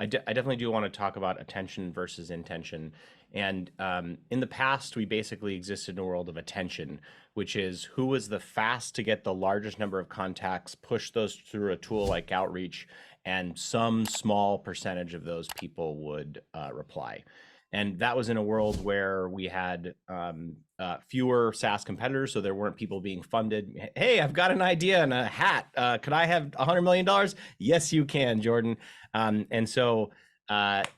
I definitely do want to talk about attention versus intention. And in the past, we basically existed in a world of attention, which is who was the fast to get the largest number of contacts, push those through a tool like Outreach, and some small percentage of those people would reply. And that was in a world where we had fewer SaaS competitors, so there weren't people being funded. Hey, I've got an idea and a hat. Could I have $100 million? Yes, you can, Jordan. And so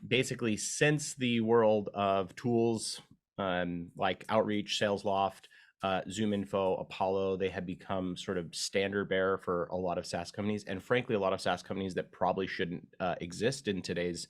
basically, since the world of tools like Outreach, SalesLoft, ZoomInfo, Apollo, they have become sort of standard bearer for a lot of SaaS companies, and frankly, a lot of SaaS companies that probably shouldn't exist in today's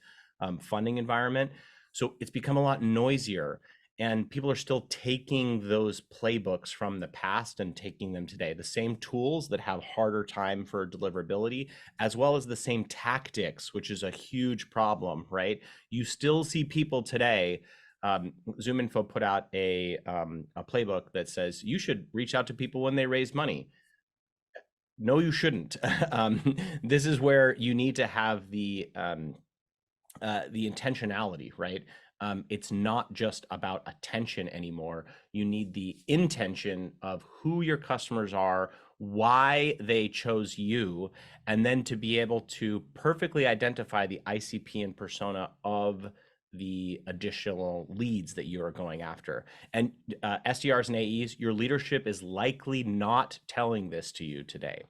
funding environment. So it's become a lot noisier, and people are still taking those playbooks from the past and taking them today. The same tools that have harder time for deliverability, as well as the same tactics, which is a huge problem, right? You still see people today. ZoomInfo put out a playbook that says you should reach out to people when they raise money. No, you shouldn't. This is where you need to have the intentionality, right? It's not just about attention anymore. You need the intention of who your customers are, why they chose you, and then to be able to perfectly identify the ICP and persona of the additional leads that you are going after. And SDRs and AEs, your leadership is likely not telling this to you today.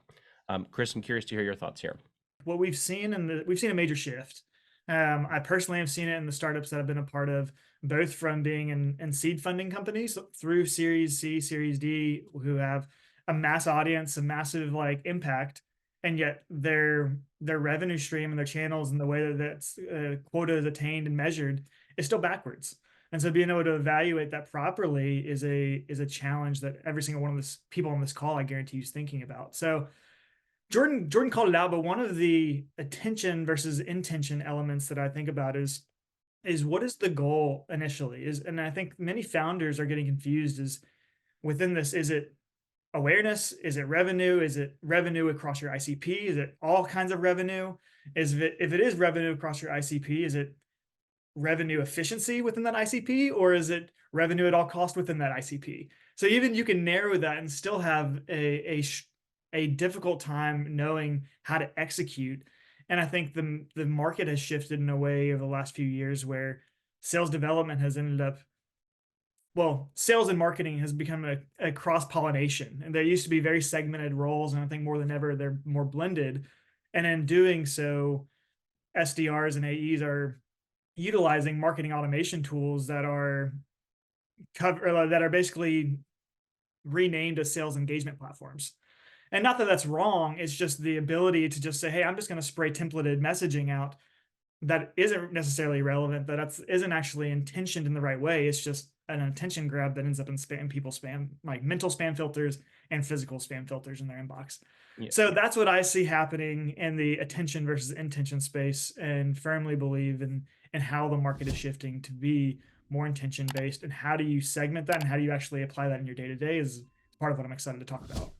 Chris, I'm curious to hear your thoughts here. What we've seen we've seen a major shift. I personally have seen it in the startups that I've been a part of, both from being in seed funding companies through Series C, Series D, who have a mass audience, a massive like impact, and yet their revenue stream and their channels and the way that that's quota is attained and measured is still backwards. And so being able to evaluate that properly is a challenge that every single one of the people on this call, I guarantee, is thinking about. So Jordan called it out, but one of the attention versus intention elements that I think about is what is the goal initially? And I think many founders are getting confused is within this, is it awareness? Is it revenue? Is it revenue across your ICP? Is it all kinds of revenue? If it is revenue across your ICP, is it revenue efficiency within that ICP, or is it revenue at all cost within that ICP? So even you can narrow that and still have a difficult time knowing how to execute. And I think the market has shifted in a way over the last few years where sales development has ended up, well, sales and marketing has become a cross pollination, and there used to be very segmented roles, and I think more than ever they're more blended. And in doing so, SDRs and AEs are utilizing marketing automation tools that are that are basically renamed as sales engagement platforms. And not that that's wrong, it's just the ability to just say, hey, I'm just going to spray templated messaging out that isn't necessarily relevant, that isn't actually intentioned in the right way. It's just an attention grab that ends up in spam, people spam, like mental spam filters and physical spam filters in their inbox. Yeah. So that's what I see happening in the attention versus intention space, and firmly believe in how the market is shifting to be more intention based. And how do you segment that and how do you actually apply that in your day to day is part of what I'm excited to talk about.